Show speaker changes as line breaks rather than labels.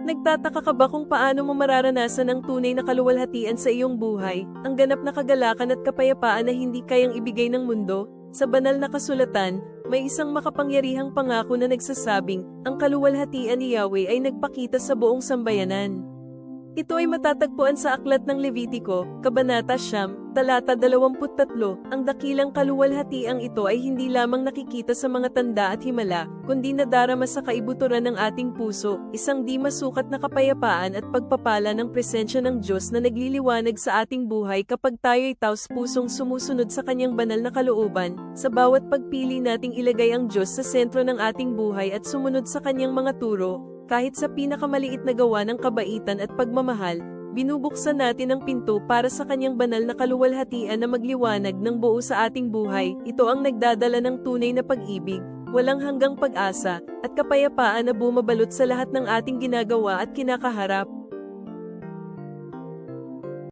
Nagtataka ka ba kung paano mo mararanasan ang tunay na kaluwalhatian sa iyong buhay, ang ganap na kagalakan at kapayapaan na hindi kayang ibigay ng mundo? Sa banal na kasulatan, may isang makapangyarihang pangako na nagsasabing, ang kaluwalhatian ni Yahweh ay nagpakita sa buong sambayanan. Ito ay matatagpuan sa Aklat ng Levitiko, Kabanata 9, talata 23. Ang dakilang kaluwalhatiang ito ay hindi lamang nakikita sa mga tanda at himala, kundi nadarama sa kaibuturan ng ating puso, isang di masukat na kapayapaan at pagpapala ng presensya ng Diyos na nagliliwanag sa ating buhay kapag tayo'y taos-pusong sumusunod sa kanyang banal na kalooban. Sa bawat pagpili nating ilagay ang Diyos sa sentro ng ating buhay at sumunod sa kanyang mga turo, kahit sa pinakamaliit na gawa ng kabaitan at pagmamahal, binubuksan natin ang pinto para sa kanyang banal na kaluwalhatian na magliwanag ng buo sa ating buhay. Ito ang nagdadala ng tunay na pag-ibig, walang hanggang pag-asa, at kapayapaan na bumabalot sa lahat ng ating ginagawa at kinakaharap.